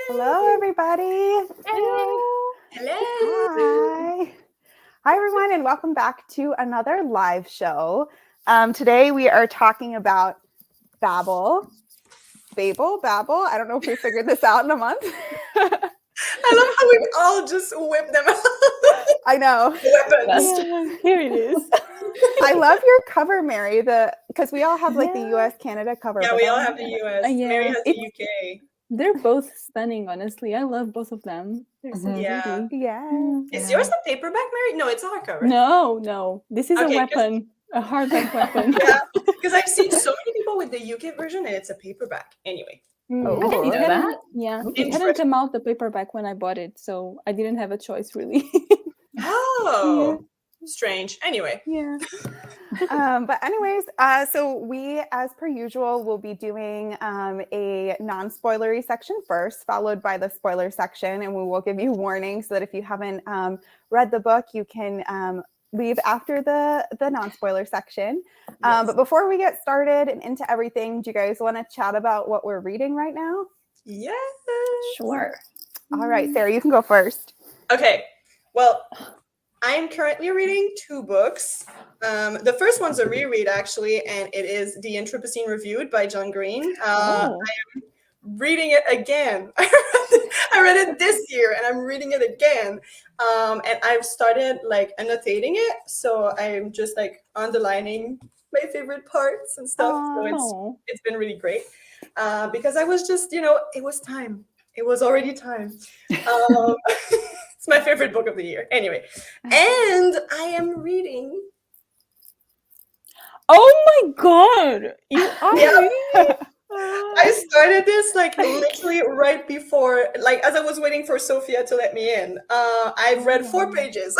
Hello, everybody. Hello. Hi. Hi, everyone, and welcome back to another live show. Today we are talking about Babel. I don't know if we figured this out in a month. I love how we all just whip them out. I know. Weapons. Yeah, here it is. I love your cover, Mary, because we all have like the US Canada cover. Yeah, but we all that have one- the US. Yeah, Mary has the UK. They're both stunning, honestly. I love both of them. They're so Yeah. pretty. Yeah. Is yours a paperback, Mary? No, it's a hardcover. No. This is Okay, a weapon. A hardback weapon. Yeah, because I've seen so many people with the UK version and it's a paperback. Anyway. Oh. I didn't know It hadn't- that. Yeah, it Interesting. hadn't come out the paperback when I bought it, so I didn't have a choice, really. Oh, strange. Anyway. Yeah. But anyways, so we, as per usual, will be doing a non-spoilery section first, followed by the spoiler section, and we will give you warnings so that if you haven't read the book, you can leave after the non-spoiler section. Yes. But before we get started and into everything, do you guys want to chat about what we're reading right now? Yes. Sure. All right, Sarah, you can go first. Okay. Well, I'm currently reading two books. The first one's a reread, actually, and it is The Anthropocene Reviewed by John Green. I am reading it again. I read it this year, and I'm reading it again. And I've started like annotating it, so I'm just like underlining my favorite parts and stuff. So it's been really great because I was just, it was time. It was already time. It's my favorite book of the year. Anyway, and I am reading. Oh my god! You are Yeah. reading it? I started this like literally right before, like as I was waiting for Sophia to let me in. I've read 4 pages.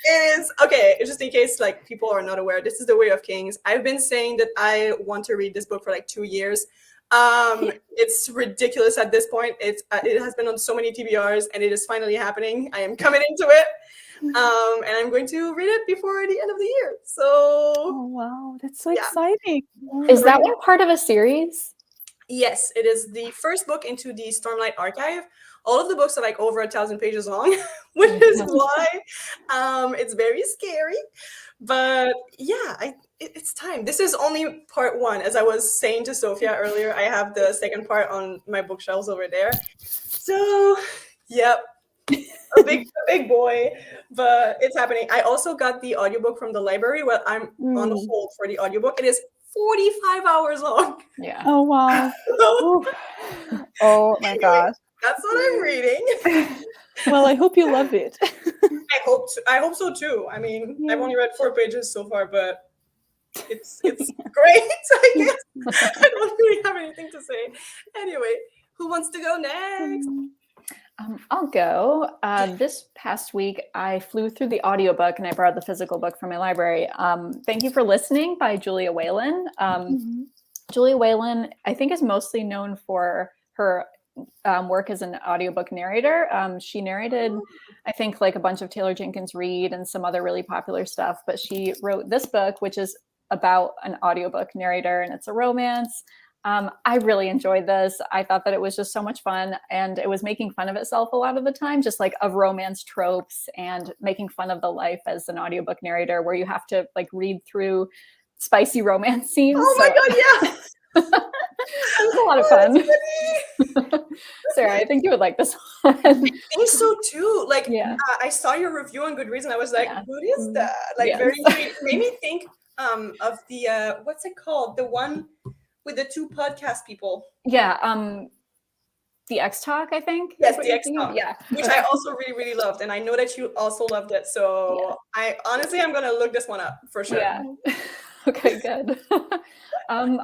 It is okay. Just in case like people are not aware, this is The Way of Kings. I've been saying that I want to read this book for like 2 years. It's ridiculous at this point. It has been on so many TBRs, and it is finally happening. I am coming into it. And I'm going to read it before the end of the year. So, Oh wow, that's so exciting! Is that one part of a series? yes, it is the first book into the Stormlight Archive. All of the books are like over 1,000 pages long, which is why it's very scary. But yeah, it's time. This is only part 1. As I was saying to Sophia earlier, I have the second part on my bookshelves over there. So, yep. A big boy, but it's happening. I also got the audiobook from the library. Well, I'm on hold for the audiobook. It is 45 hours long. Yeah. Oh wow! Oh my gosh. That's what I'm reading. Well, I hope you love it. I hope so too. I mean, Yeah. I've only read 4 pages so far, but it's great. I guess I don't really have anything to say. Anyway, who wants to go next? I'll go. This past week, I flew through the audiobook and I borrowed the physical book from my library. Thank You for Listening by Julia Whalen. Julia Whalen, I think, is mostly known for her work as an audiobook narrator. She narrated, I think, like a bunch of Taylor Jenkins Reid and some other really popular stuff, but she wrote this book, which is about an audiobook narrator, and it's a romance. I really enjoyed this. I thought that it was just so much fun, and it was making fun of itself a lot of the time, just like of romance tropes and making fun of the life as an audiobook narrator where you have to like read through spicy romance scenes. Oh my god, yeah. It was a lot of fun. Sarah, I think you would like this one. I think so too. Like, Yeah. I saw your review on Goodreads and I was like, Yeah. what is that? Like, Yes. very intrigued. Made me think of the what's it called? The one with the 2 podcast people. Yeah, the X Talk, I think. Yes, is what the you're X thinking of? Talk. Yeah. Which I also really, really loved. And I know that you also loved it. So I'm going to look this one up for sure. Yeah. Okay, good.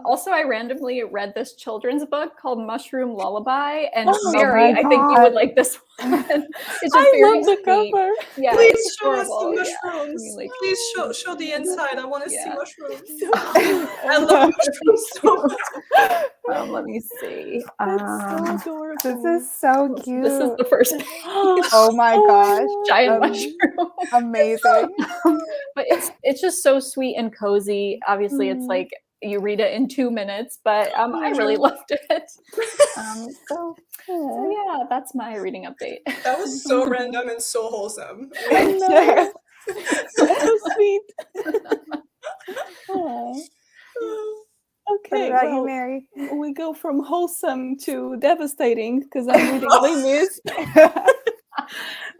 Also, I randomly read this children's book called Mushroom Lullaby, and Mary, my I think you God. would like this one. It's just I very love the sweet. cover. Yeah, Please it's show us the adorable. Yeah. mushrooms. I mean, like, Please show the inside. I want to see Yeah. mushrooms. I love mushrooms so much. let me see. That's so adorable. This is so cute. This is the first page. Oh my gosh. Giant Um, mushroom. Amazing. But it's just so sweet and cozy. Obviously, it's like you read it in 2 minutes, but I really loved it. So yeah, that's my reading update. That was so random and so wholesome. I know. So sweet. Aw. What Okay, about you, well, Mary? we go from wholesome to devastating because I'm reading Les Mis.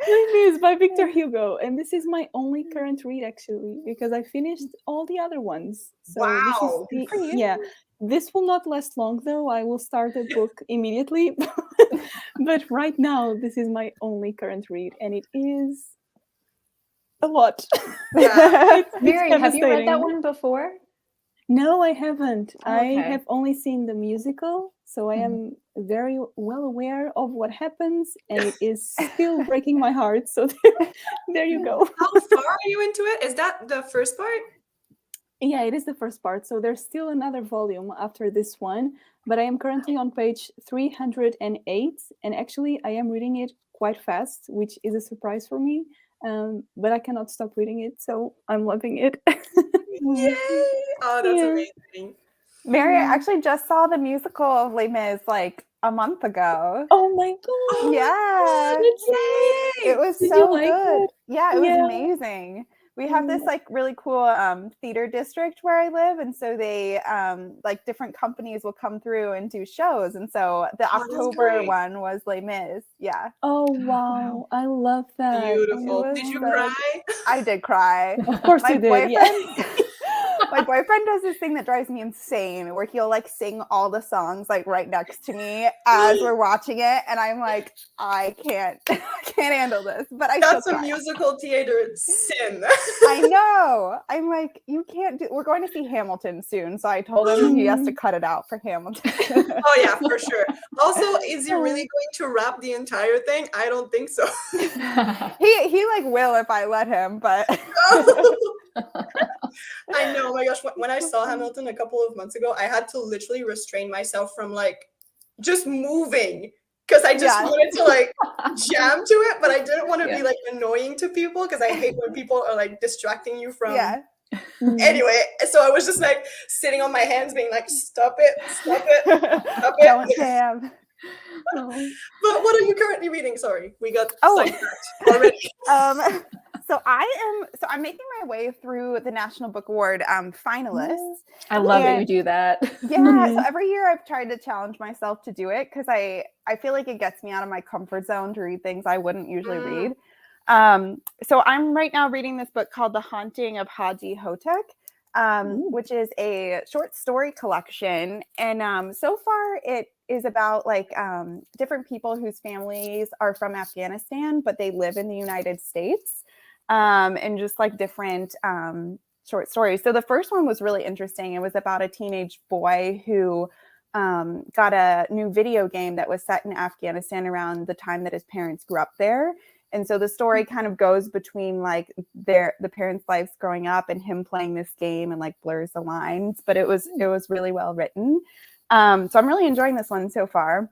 Les Mis by Victor Hugo, and this is my only current read actually because I finished all the other ones. So Wow. this is yeah. This will not last long though. I will start a book immediately, but right now this is my only current read, and it is a lot. Yeah. Mary, have you read that devastating. one before? No, I haven't. I Okay. have only seen the musical, so I am very well aware of what happens, and it is still breaking my heart. So there you go. How far are you into it? Is that the first part? Yeah, it is the first part. So there's still another volume after this one, but I am currently on page 308, and actually I am reading it quite fast, which is a surprise for me. But I cannot stop reading it, so I'm loving it. Yay! Oh, that's Yeah. amazing. Mary, I actually just saw the musical of Les Mis like a month ago. Oh my god! Yeah. That's so great. It was Did so you like good. it? Yeah, it was Yeah. amazing. We have this like really cool theater district where I live, and so they like different companies will come through and do shows, and so the Oh, that's October great. one was Les Mis. Yeah, Oh wow, I love that. Beautiful. was Did you so cry? I did cry. Of course My you did. Yeah. boyfriend, my boyfriend does this thing that drives me insane, where he'll like sing all the songs like right next to me as we're watching it, and I'm like, I can't handle this. But I That's still a cry. musical theater sin. I know. I'm like, you can't do. We're going to see Hamilton soon, so I told him he has to cut it out for Hamilton. Oh yeah, for sure. Also, is he really going to rap the entire thing? I don't think so. he like will if I let him, but I know. Oh my gosh, when I saw Hamilton a couple of months ago, I had to literally restrain myself from like just moving because I just Yeah. wanted to like jam to it, but I didn't want to Yeah. be like annoying to people because I hate when people are like distracting you from. yeah. Anyway, so I was just like sitting on my hands, being like, "Stop it, stop it, stop it." Don't jam. But what are you currently reading? Sorry, we got Oh. sidetracked already. So I'm making my way through the National Book Award finalists. I love that you And- do that. Yeah, so every year I've tried to challenge myself to do it because I feel like it gets me out of my comfort zone to read things I wouldn't usually read. So I'm right now reading this book called The Haunting of Haji Hotek, which is a short story collection. And so far it is about like different people whose families are from Afghanistan, but they live in the United States, and just like different short stories. So the first one was really interesting. It was about a teenage boy who got a new video game that was set in Afghanistan around the time that his parents grew up there. And so the story kind of goes between like the parents' lives growing up and him playing this game and like blurs the lines. But it was really well written. So I'm really enjoying this one so far.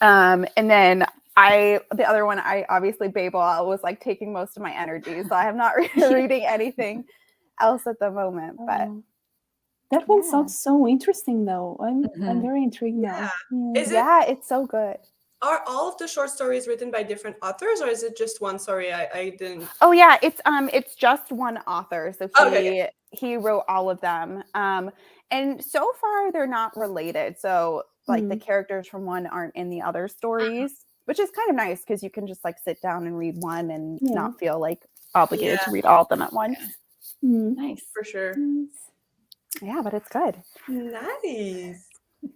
And then the other one, I obviously Babel was like taking most of my energy. So I have not reading anything else at the moment. But that one Yeah. sounds so interesting though. I'm very intrigued now. Is it? yeah, it's so good. Are all of the short stories written by different authors, or is it just one? Sorry, I didn't. Oh yeah, it's just one author. So Okay. he wrote all of them. And so far they're not related. So like the characters from one aren't in the other stories, which is kind of nice because you can just like sit down and read one and not feel like obligated to read all of them at once. Nice. For sure. Yeah, but it's good. Nice.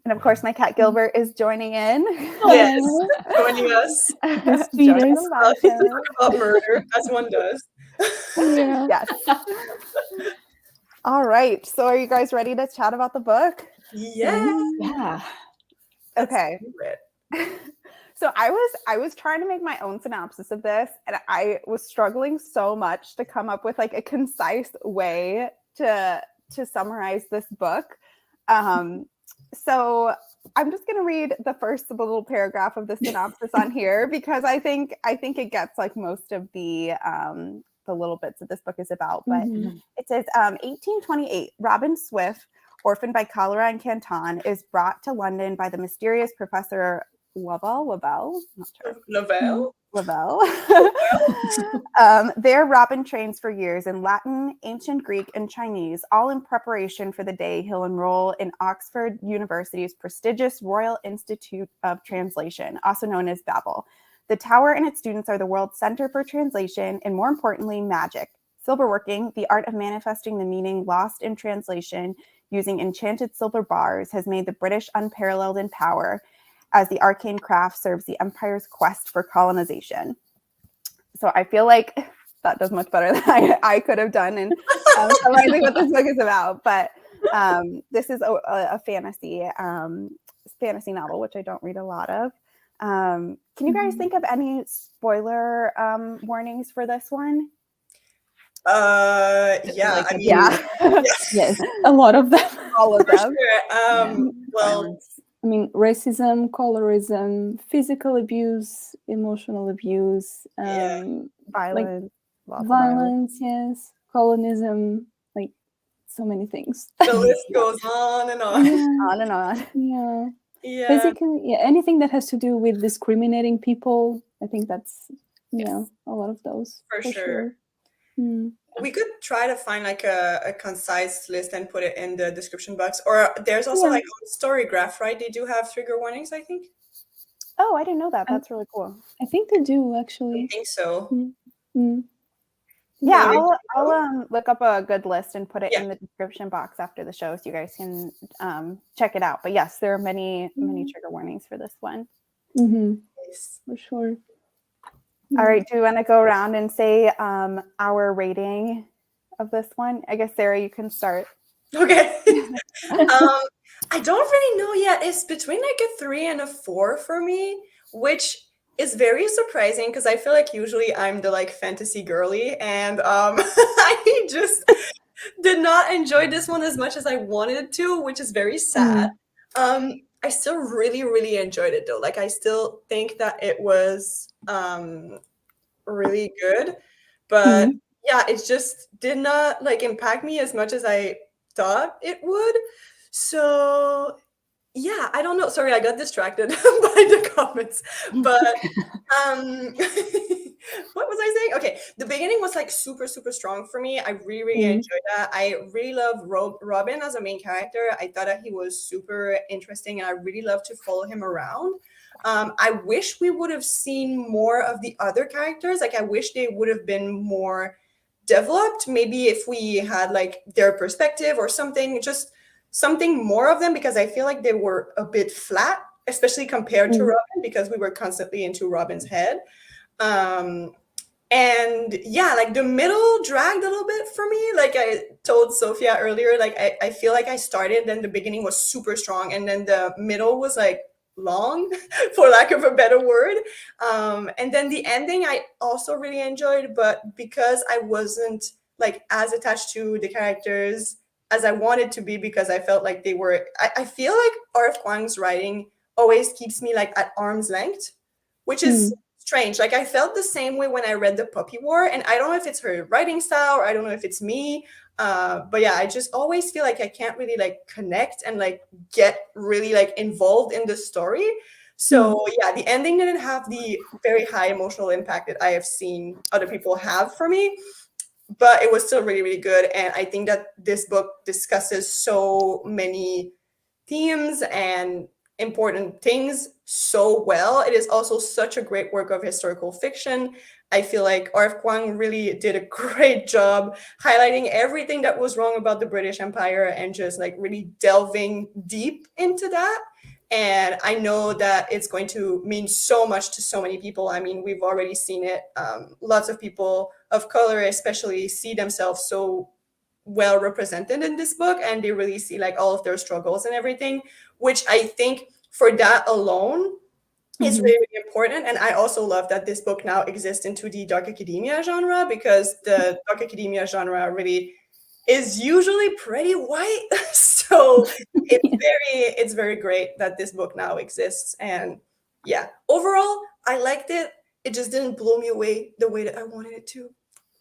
And of course my cat Gilbert is joining in. Yes, joining us. Joining sweetest. the live To show. talk about murder, as one does. Yeah. Yes. All right. So are you guys ready to chat about the book? Yeah. Yeah. Okay. Do it. So I was trying to make my own synopsis of this, and I was struggling so much to come up with like a concise way to summarize this book. So I'm just going to read the first little paragraph of the synopsis on here because I think it gets like most of the little bits that this book is about. But it says 1828, Robin Swift, orphaned by cholera in Canton, is brought to London by the mysterious Professor Wabel, not sure. Lavelle? Lavelle. There, Robin trains for years in Latin, ancient Greek, and Chinese, all in preparation for the day he'll enroll in Oxford University's prestigious Royal Institute of Translation, also known as Babel. The tower and its students are the world's center for translation and, more importantly, magic. Silverworking, the art of manifesting the meaning lost in translation using enchanted silver bars, has made the British unparalleled in power as the arcane craft serves the empire's quest for colonization. So I feel like that does much better than I could have done in summarizing what this book is about. But this is a fantasy novel, which I don't read a lot of. Can you guys think of any spoiler warnings for this one? Yeah, Like I mean, Yes, a lot of them. All of for them. sure. Well, Violence. I mean, racism, colorism, physical abuse, emotional abuse, Yeah. Violence. lots of violence, yes, colonism, like so many things. the list goes on and on. Yeah, On and on. yeah. Yeah. Basically, yeah, anything that has to do with discriminating people, I think that's, yeah, a lot of those. For sure. Mm. We could try to find like a concise list and put it in the description box. Or there's also Yeah. like on Storygraph, right? They do have trigger warnings, I think. Oh, I didn't know that. That's really cool. I think they do, I actually. think so. Mm. Yeah, Maybe. I'll look up a good list and put it Yeah. in the description box after the show so you guys can check it out. But yes, there are many trigger warnings for this one. Mm-hmm. Nice. For sure. All right, do you want to go around and say our rating of this one? I guess, Sarah, you can start. Okay. I don't really know yet. It's between like a 3 and a 4 for me, which is very surprising because I feel like usually I'm the like fantasy girly, and I just did not enjoy this one as much as I wanted to, which is very sad. I still really, really enjoyed it though. Like I still think that it was really good, but yeah, it just did not like impact me as much as I thought it would. So yeah, I don't know. Sorry, I got distracted by the comments. But what was I saying? Okay, the beginning was like super, super strong for me. I really, really enjoyed that. I really love Robin as a main character. I thought that he was super interesting, and I really love to follow him around. I wish we would have seen more of the other characters. Like I wish they would have been more developed. Maybe if we had like their perspective or something, just something more of them, because I feel like they were a bit flat, especially compared to Robin, because we were constantly into Robin's head. And yeah, like the middle dragged a little bit for me. Like I told Sophia earlier, like I feel like I started, then the beginning was super strong, and then the middle was like long, for lack of a better word. And then the ending I also really enjoyed, but because I wasn't like as attached to the characters as I wanted to be, because I felt like they were, I feel like R.F. Kuang's writing always keeps me like at arm's length, which is strange. Like I felt the same way when I read The Puppy War, and I don't know if it's her writing style or I don't know if it's me, but yeah, I just always feel like I can't really like connect and like get really like involved in the story. So yeah, the ending didn't have the very high emotional impact that I have seen other people have for me, but it was still really, really good. And I think that this book discusses so many themes and important things so well. It is also such a great work of historical fiction. I feel like R.F. Kuang really did a great job highlighting everything that was wrong about the British Empire and just like really delving deep into that. And I know that it's going to mean so much to so many people. I mean, we've already seen it. Lots of people of color especially see themselves so well represented in this book, and they really see like all of their struggles and everything, which I think for that alone is really, really important. And I also love that this book now exists into the dark academia genre, because the dark academia genre really is usually pretty white. So it's very great that this book now exists. And yeah, overall I liked it. It just didn't blow me away the way that I wanted it to,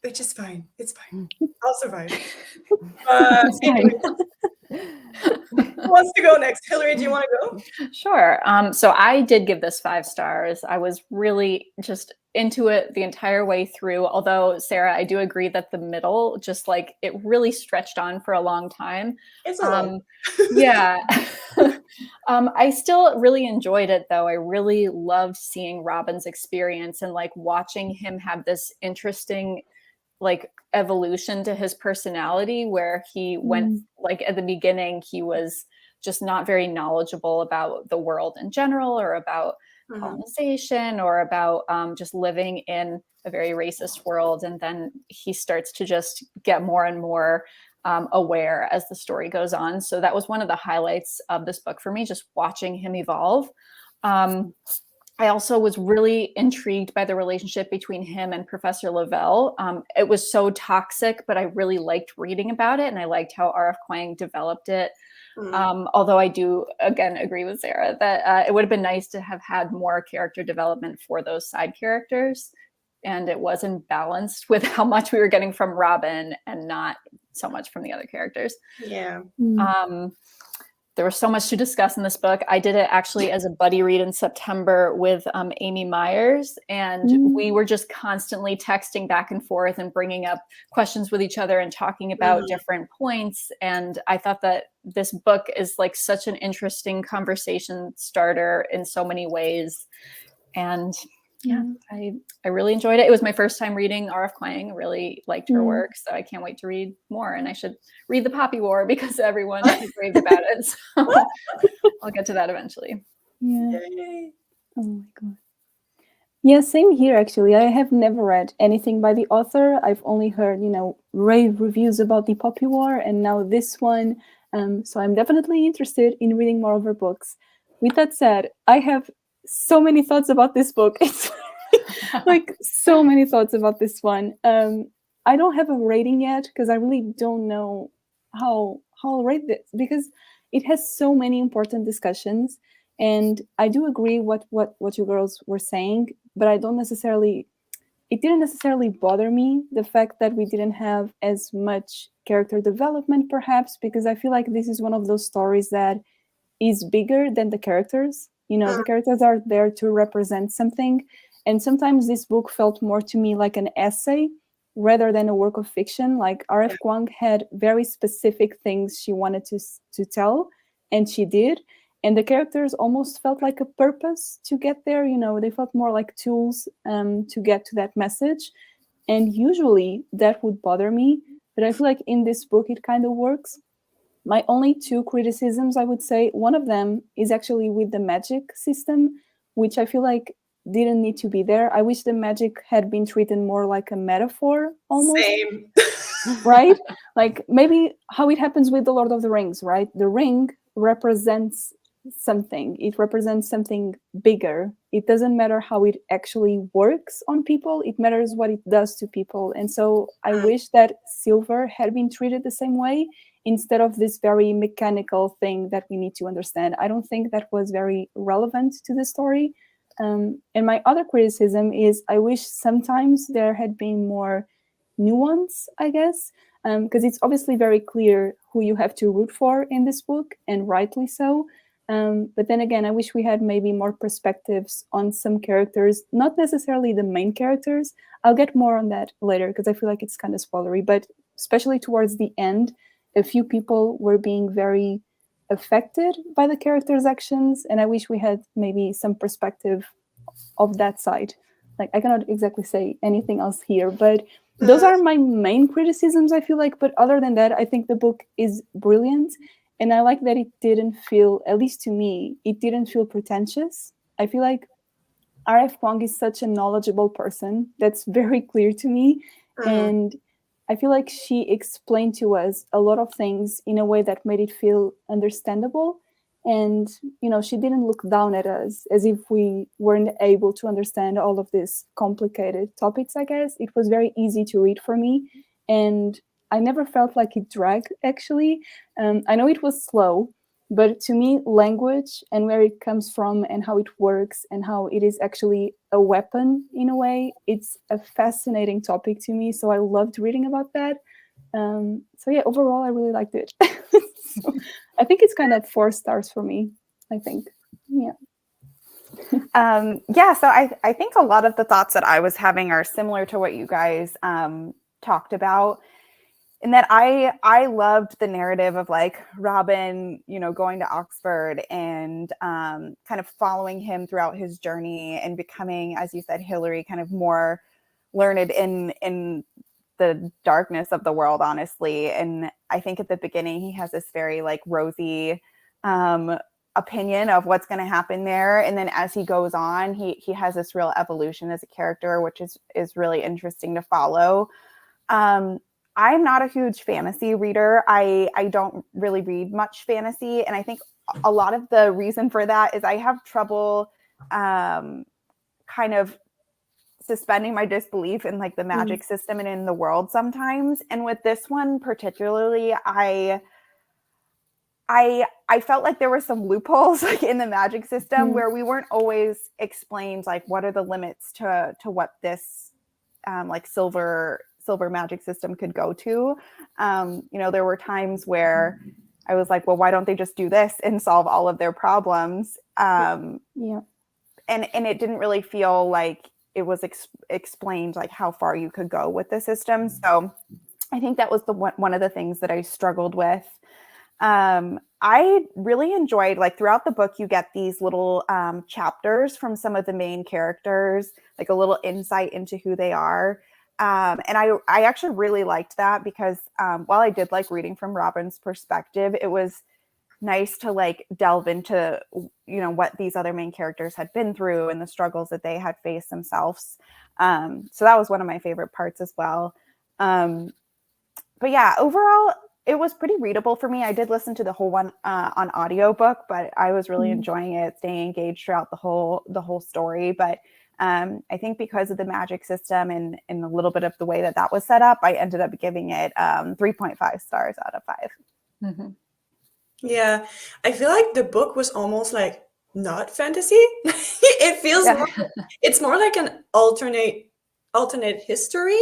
which is fine. It's fine. I'll survive. Anyway, Who wants to go next? Hillary, do you want to go? Sure. So I did give this 5 stars. I was really just into it the entire way through. Although, Sarah, I do agree that the middle, just like it really stretched on for a long time. It's a long. Yeah. I still really enjoyed it, though. I really loved seeing Robin's experience and like watching him have this interesting like evolution to his personality where he went like at the beginning he was just not very knowledgeable about the world in general or about colonization or about just living in a very racist world, and then he starts to just get more and more aware as the story goes on. So that was one of the highlights of this book for me, just watching him evolve. I also was really intrigued by the relationship between him and Professor Lavelle. It was so toxic, but I really liked reading about it, and I liked how R.F. Kuang developed it. Although I do, again, agree with Sarah that it would have been nice to have had more character development for those side characters, and it wasn't balanced with how much we were getting from Robin and not so much from the other characters. Yeah. There was so much to discuss in this book. I did it actually as a buddy read in September with Amy Myers, and we were just constantly texting back and forth and bringing up questions with each other and talking about different points. And I thought that this book is like such an interesting conversation starter in so many ways. And yeah, I really enjoyed it. It was my first time reading R.F. Kuang. Really liked her work, so I can't wait to read more. And I should read The Poppy War because everyone is raved about it. So I'll get to that eventually. Yeah. Yay. Oh my god. Yeah, same here actually. I have never read anything by the author. I've only heard, rave reviews about The Poppy War and now this one. So I'm definitely interested in reading more of her books. With that said, I have so many thoughts about this book. It's like so many thoughts about this one. I don't have a rating yet because I really don't know how I'll rate this because it has so many important discussions. And I do agree what you girls were saying, but it didn't necessarily bother me, the fact that we didn't have as much character development, perhaps, because I feel like this is one of those stories that is bigger than the characters. The characters are there to represent something. And sometimes this book felt more to me like an essay rather than a work of fiction. Like R.F. Kuang had very specific things she wanted to tell, and she did. And the characters almost felt like a purpose to get there. They felt more like tools to get to that message. And usually that would bother me. But I feel like in this book, it kind of works. My only 2 criticisms, I would say, one of them is actually with the magic system, which I feel like didn't need to be there. I wish the magic had been treated more like a metaphor almost. Same. Right? Like maybe how it happens with the Lord of the Rings, right? The ring represents something. It represents something bigger. It doesn't matter how it actually works on people. It matters what it does to people. And so I wish that silver had been treated the same way instead of this very mechanical thing that we need to understand. I don't think that was very relevant to the story. And my other criticism is I wish sometimes there had been more nuance, I guess, because it's obviously very clear who you have to root for in this book, and rightly so. But then again, I wish we had maybe more perspectives on some characters, not necessarily the main characters. I'll get more on that later because I feel like it's kind of spoilery, but especially towards the end, a few people were being very affected by the characters' actions, and I wish we had maybe some perspective of that side. Like, I cannot exactly say anything else here, but those are my main criticisms, I feel like. But other than that, I think the book is brilliant, and I like that it didn't feel, at least to me, it didn't feel pretentious. I feel like R.F. Kuang is such a knowledgeable person. That's very clear to me. And I feel like she explained to us a lot of things in a way that made it feel understandable. And, she didn't look down at us as if we weren't able to understand all of these complicated topics, I guess. It was very easy to read for me. And I never felt like it dragged, actually. I know it was slow, but to me, language and where it comes from and how it works and how it is actually a weapon in a way, it's a fascinating topic to me. So I loved reading about that. So yeah, overall, I really liked it. So I think it's kind of 4 stars for me, I think. Yeah. Yeah, so I think a lot of the thoughts that I was having are similar to what you guys talked about, in that I loved the narrative of like Robin, going to Oxford and kind of following him throughout his journey and becoming, as you said, Hillary, kind of more learned in the darkness of the world, honestly. And I think at the beginning he has this very like rosy opinion of what's going to happen there, and then as he goes on, he has this real evolution as a character, which is really interesting to follow. I'm not a huge fantasy reader. I don't really read much fantasy, and I think a lot of the reason for that is I have trouble kind of suspending my disbelief in like the magic system and in the world sometimes. And with this one particularly, I felt like there were some loopholes like in the magic system where we weren't always explained like what are the limits to what this like silver magic system could go to. There were times where I was like, well, why don't they just do this and solve all of their problems? And it didn't really feel like it was explained like how far you could go with the system. So I think that was one of the things that I struggled with. I really enjoyed, like, throughout the book, you get these little chapters from some of the main characters, like a little insight into who they are. And I actually really liked that because while I did like reading from Robin's perspective, it was nice to like delve into, what these other main characters had been through and the struggles that they had faced themselves. So that was one of my favorite parts as well. But yeah, overall, it was pretty readable for me. I did listen to the whole one on audiobook, but I was really enjoying it, staying engaged throughout the whole story. But I think because of the magic system and a little bit of the way that was set up, I ended up giving it 3.5 stars out of 5. Mm-hmm. Yeah, I feel like the book was almost like not fantasy. It feels more, it's more like an alternate history,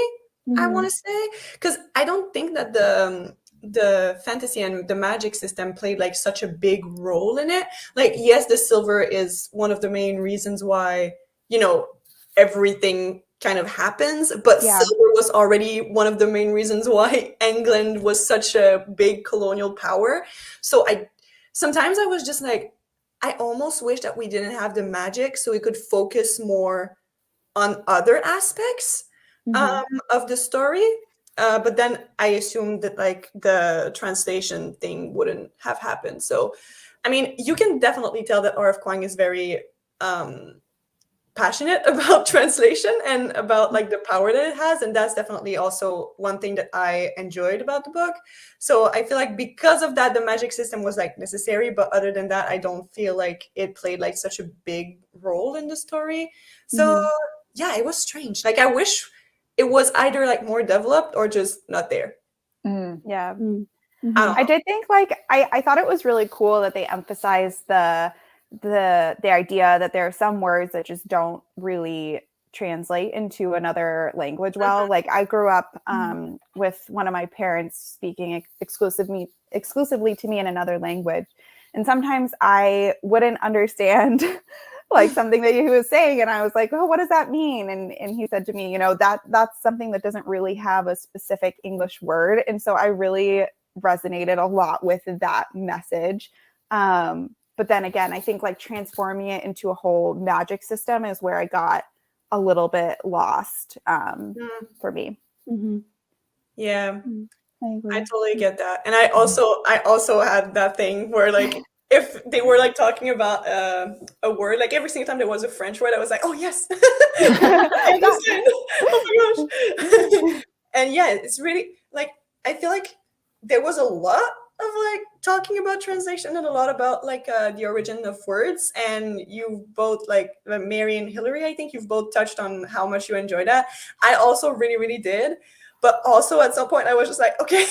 I want to say, because I don't think that the fantasy and the magic system played like such a big role in it. Like, yes, the silver is one of the main reasons why, everything kind of happens, but silver was already one of the main reasons why England was such a big colonial power. So sometimes I was just like, I almost wish that we didn't have the magic so we could focus more on other aspects of the story. But then I assumed that like the translation thing wouldn't have happened. So, I mean, you can definitely tell that R.F. Kuang is very passionate about translation and about like the power that it has, and that's definitely also one thing that I enjoyed about the book. So I feel like because of that, the magic system was like necessary, but other than that, I don't feel like it played like such a big role in the story. So yeah, it was strange. Like, I wish it was either like more developed or just not there. Yeah. I did think like I thought it was really cool that they emphasized the idea that there are some words that just don't really translate into another language well. Like, I grew up with one of my parents speaking exclusively to me in another language, and sometimes I wouldn't understand like something that he was saying, and I was like, oh, what does that mean? And he said to me, that's something that doesn't really have a specific English word. And so I really resonated a lot with that message. But then again, I think like transforming it into a whole magic system is where I got a little bit lost for me. Yeah, I I totally get that. And I also had that thing where like if they were like talking about a word, like every single time there was a French word, I was like, oh yes, I understand. Oh my gosh. And yeah, it's really like, I feel like there was a lot of like talking about translation and a lot about like the origin of words, and you both, like Mary and Hillary, I think you've both touched on how much you enjoy that. I also really, really did, but also at some point I was just like, okay,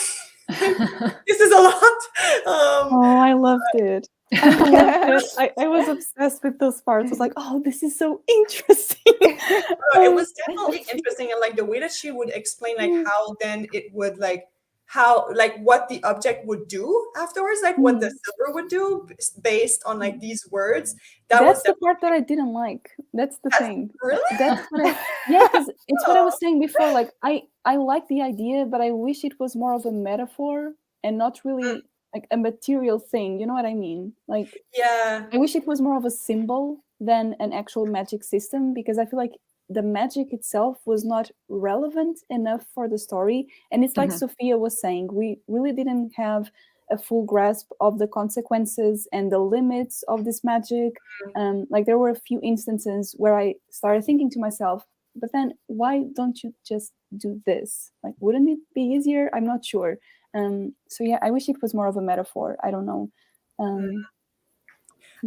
this is a lot. I loved it. I was obsessed with those parts. I was like, oh, this is so interesting. It was definitely interesting, and like the way that she would explain like how then it would like how like what the object would do afterwards, like what the silver would do based on like these words. That's the part that I didn't like. That's the thing. really That's what yeah, because it's what I was saying before. Like I like the idea, but I wish it was more of a metaphor and not really like a material thing. You know what I mean? Like yeah. I wish it was more of a symbol than an actual magic system, because I feel like the magic itself was not relevant enough for the story. And it's like Sophia was saying, we really didn't have a full grasp of the consequences and the limits of this magic. Like there were a few instances where I started thinking to myself, but then why don't you just do this? Like, wouldn't it be easier? I'm not sure. So yeah, I wish it was more of a metaphor. I don't know.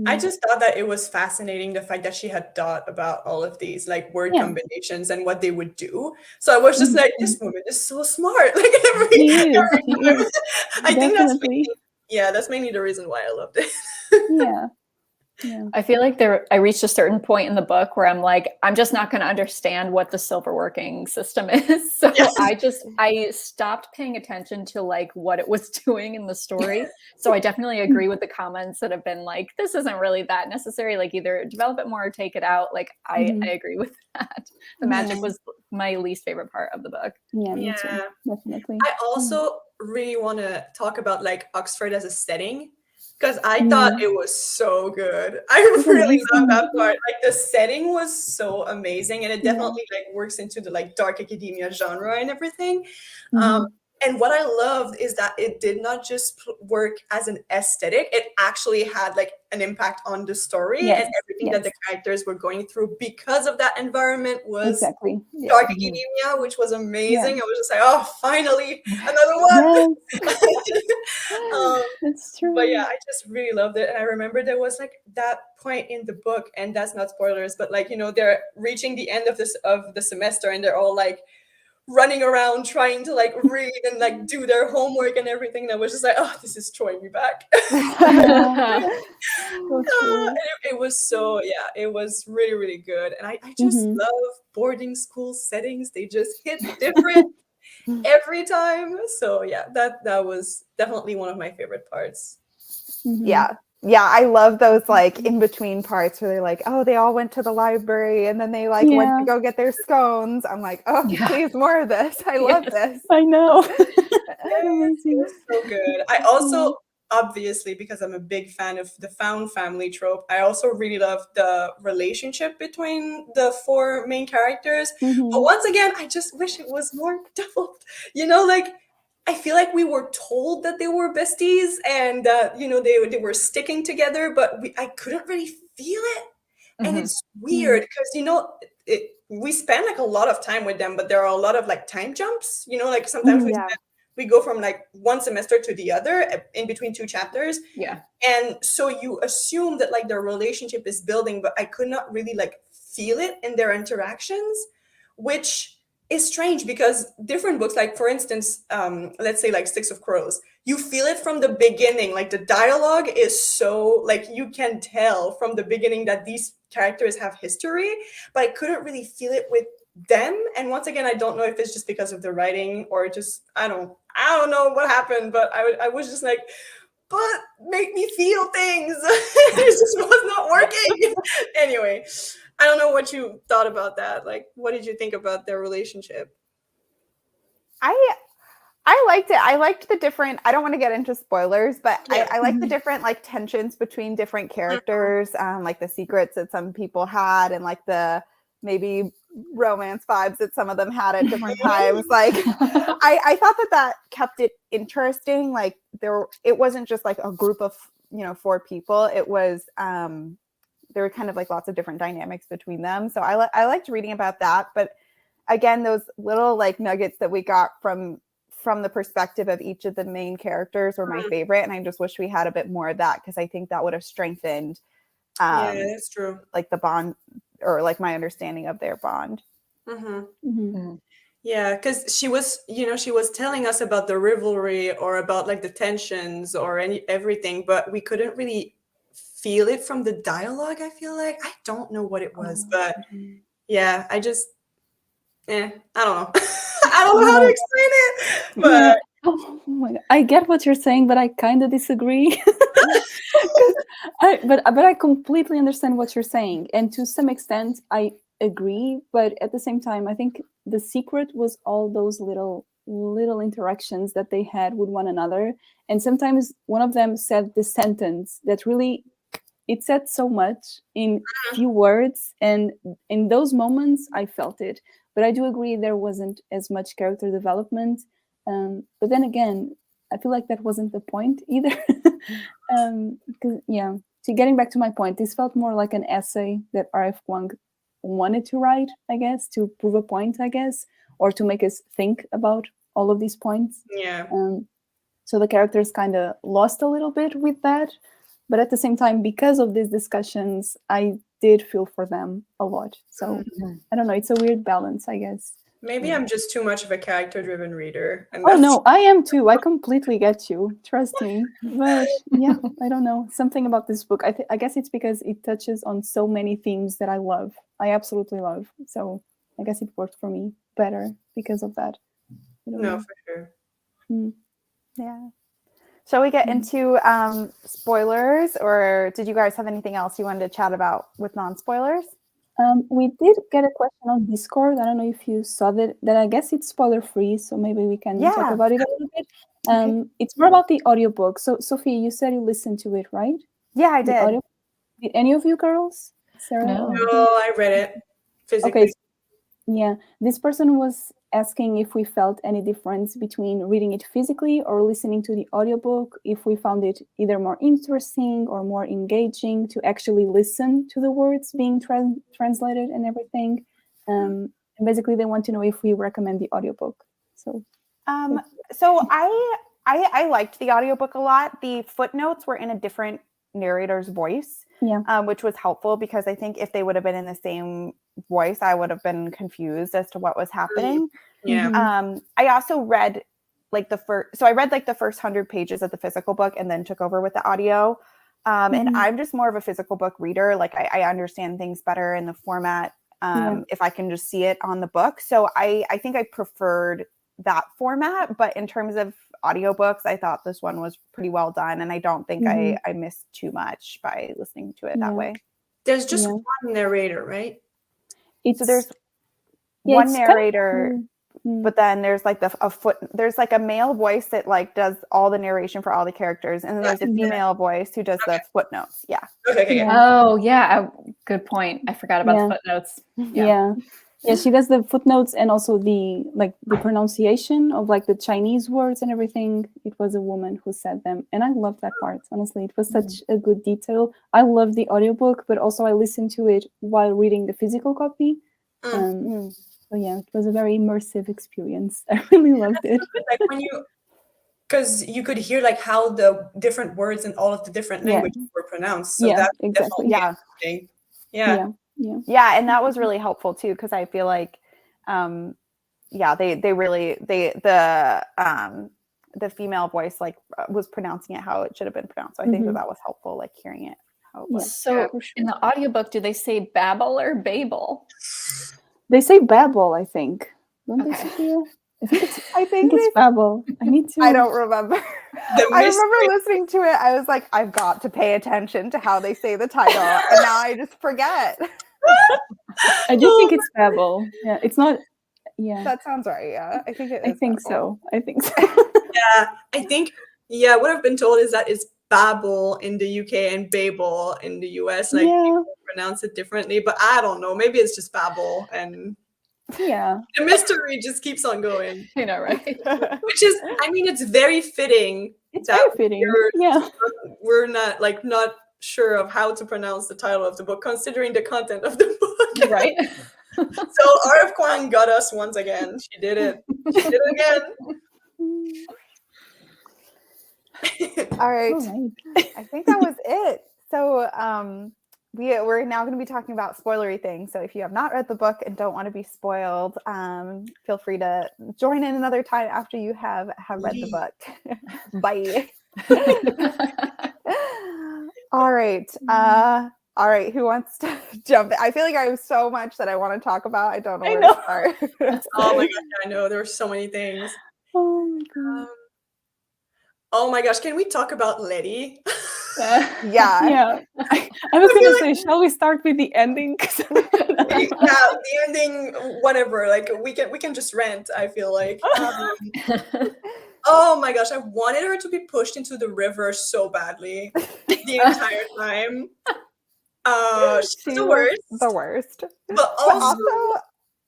I just thought that it was fascinating, the fact that she had thought about all of these like word combinations and what they would do. So I was just like, this woman is so smart. Like every time. I think that's mainly the reason why I loved it. Yeah. I feel like I reached a certain point in the book where I'm like, I'm just not going to understand what the silver working system is. So I stopped paying attention to like what it was doing in the story. So I definitely agree with the comments that have been like, this isn't really that necessary. Like either develop it more or take it out. Like I agree with that. The magic was my least favorite part of the book. Yeah, me too. Definitely. I also really want to talk about like Oxford as a setting, because I thought it was so good. I really love that part. Like the setting was so amazing, and it definitely like works into the like dark academia genre and everything. And what I loved is that it did not just work as an aesthetic, it actually had like an impact on the story and everything that the characters were going through, because of that environment was dark academia, which was amazing. I was just like, oh, finally, another one. That's true. But yeah, I just really loved it. And I remember there was like that point in the book, and that's not spoilers, but like, you know, they're reaching the end of the semester, and they're all like running around trying to like read and like do their homework and everything. And I was just like, oh, this is throwing me back. It was so, it was really, really good. And I just love boarding school settings. They just hit different every time. So yeah, that was definitely one of my favorite parts. Yeah, I love those like in between parts where they're like, oh, they all went to the library and then they like went to go get their scones. I'm like, oh, please, more of this. I love this. I know. It was so good. I also, obviously, because I'm a big fan of the found family trope, I also really love the relationship between the four main characters. But once again, I just wish it was more developed. You know, like, I feel like we were told that they were besties and that, you know, they were sticking together, but I couldn't really feel it. And it's weird because, you know, we spend like a lot of time with them, but there are a lot of like time jumps, you know, like sometimes we go from like one semester to the other in between two chapters. Yeah. And so you assume that like their relationship is building, but I could not really like feel it in their interactions, which is strange because different books, like for instance, let's say like Six of Crows, you feel it from the beginning. Like the dialogue is so like you can tell from the beginning that these characters have history, but I couldn't really feel it with them. And once again, I don't know if it's just because of the writing or just I don't know what happened, but I was just like, but make me feel things. It just was not working. Anyway, I don't know what you thought about that. Like, what did you think about their relationship? I liked it. I liked the different, I don't want to get into spoilers, but I like the different like tensions between different characters, like the secrets that some people had and like the maybe romance vibes that some of them had at different times. Like I thought that kept it interesting. Like it wasn't just like a group of, you know, four people. It was, there were kind of like lots of different dynamics between them. So I liked reading about that. But again, those little like nuggets that we got from the perspective of each of the main characters were my favorite. And I just wish we had a bit more of that because I think that would have strengthened yeah, that's true. Like the bond or like my understanding of their bond. Yeah, because she was telling us about the rivalry or about like the tensions or everything, but we couldn't really feel it from the dialogue. I feel like I don't know what it was, but yeah, I don't know. I don't know how to explain it, but Oh my God. I get what you're saying, but I kind of disagree. 'Cause but I completely understand what you're saying, and to some extent, I agree. But at the same time, I think the secret was all those little interactions that they had with one another, and sometimes one of them said this sentence that really it said so much in few words, and in those moments I felt it. But I do agree there wasn't as much character development. But then again, I feel like that wasn't the point either. Because to getting back to my point, this felt more like an essay that R.F. Kuang wanted to write, I guess, to prove a point, I guess, or to make us think about all of these points. Yeah. So the characters kind of lost a little bit with that. But at the same time, because of these discussions, I did feel for them a lot. So I don't know. It's a weird balance, I guess. Maybe I'm just too much of a character-driven reader. And Oh, no, I am too. I completely get you. Trust me. But yeah, I don't know. Something about this book. I guess it's because it touches on so many themes that I love. I absolutely love. So I guess it worked for me better because of that. No, for sure. Yeah. Shall we get into spoilers, or did you guys have anything else you wanted to chat about with non-spoilers? We did get a question on Discord. I don't know if you saw that I guess it's spoiler free, so maybe we can talk about it a little bit. It's more about the audiobook. So Sophie, you said you listened to it, right? Yeah, I did. Did any of you girls? Sarah? No. No, I read it physically. Okay. Yeah, this person was asking if we felt any difference between reading it physically or listening to the audiobook, if we found it either more interesting or more engaging to actually listen to the words being translated and everything. And basically they want to know if we recommend the audiobook. So I liked the audiobook a lot. The footnotes were in a different narrator's voice, which was helpful, because I think if they would have been in the same voice, I would have been confused as to what was happening. I also read the first 100 pages of the physical book and then took over with the audio. And I'm just more of a physical book reader. Like I understand things better in the format if I can just see it on the book. So I think I preferred that format, but in terms of audiobooks, I thought this one was pretty well done, and I don't think I missed too much by listening to it that way. There's just one narrator, right? So there's one narrator, but then there's like there's like a male voice that like does all the narration for all the characters, and then there's a female voice who does the footnotes. Yeah. Okay. Oh yeah, good point. I forgot about the footnotes. Yeah, she does the footnotes and also the pronunciation of like the Chinese words and everything. It was a woman who said them, and I loved that part. Honestly, it was such a good detail. I love the audiobook, but also I listened to it while reading the physical copy. So yeah, it was a very immersive experience. I really loved it. Like because you could hear like how the different words in all of the different languages were pronounced. So that's exactly. Interesting. Yeah. Yeah, and that was really helpful too, because I feel like the female voice was pronouncing it how it should have been pronounced. So I think that was helpful, like hearing it how it was. So in the audiobook, do they say Babel or Babel? They say Babel, I think. Don't they, Sophia? I think it's Babel. I don't remember. I remember listening to it. I was like, I've got to pay attention to how they say the title, and now I just forget. I do think it's Babel. Yeah, it's not. Yeah, that sounds right. Yeah, I think it is. I think so. Yeah, I think what I've been told is that it's Babel in the UK and Babel in the US. Like people pronounce it differently, but I don't know. Maybe it's just Babel, and the mystery just keeps on going. You know, right? Which is, I mean, it's very fitting. It's very fitting. We're not sure of how to pronounce the title of the book, considering the content of the book. Right. So R.F. Kuang got us once again. She did it. She did it again. All right. I think that was it. So we're now going to be talking about spoilery things. So if you have not read the book and don't want to be spoiled, feel free to join in another time after you have read the book. Bye. All right. Who wants to jump in? I feel like I have so much that I want to talk about. I don't know where to start. Oh my gosh, I know. There are so many things. Oh my God. Oh my gosh, can we talk about Letty? Yeah. Yeah. I was gonna say, shall we start with the ending? Yeah, the ending, whatever. Like we can just rant, I feel like. Oh my gosh, I wanted her to be pushed into the river so badly the entire time. She's She the was worst. the worst. But But also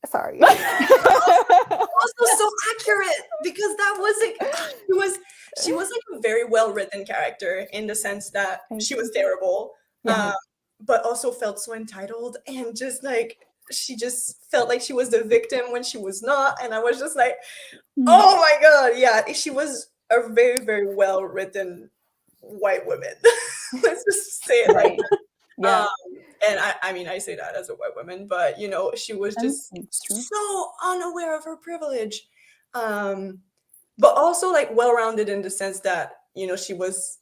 sorry. also so accurate because that was like she was like a very well written character in the sense that she was terrible, Yeah. but also felt so entitled and just like she just felt like she was the victim when she was not, and I was just like, oh my god, yeah, she was a very very well written white woman. Let's just say it like that. Yeah. And I mean, I say that as a white woman, but you know, she was just It's true. so unaware of her privilege, but also like well-rounded in the sense that you know she was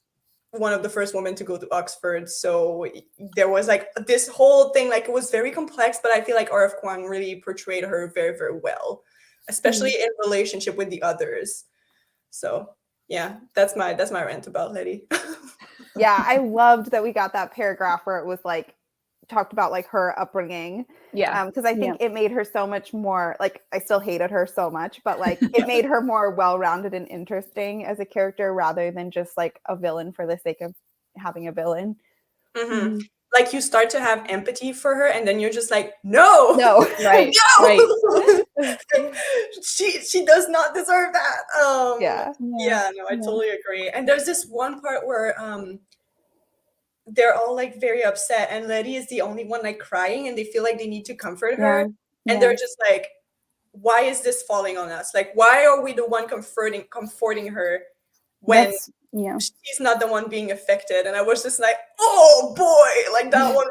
one of the first women to go to Oxford, so there was like this whole thing, like it was very complex. But I feel like R.F. Kuang really portrayed her very very well, especially in relationship with the others. So yeah, that's my rant about Letty. Yeah, I loved that we got that paragraph where it was like talked about like her upbringing. Yeah. Because I think it made her so much more like I still hated her so much, but like it made her more well-rounded and interesting as a character rather than just like a villain for the sake of having a villain. Mm-hmm. Like you start to have empathy for her, and then you're just like, no, Right, no, right. she does not deserve that. Yeah. No, I totally agree. And there's this one part where they're all like very upset, and Letty is the only one like crying, and they feel like they need to comfort her, and they're just like, why is this falling on us? Like, why are we the one comforting her when she's not the one being affected? And I was just like, oh boy, like that one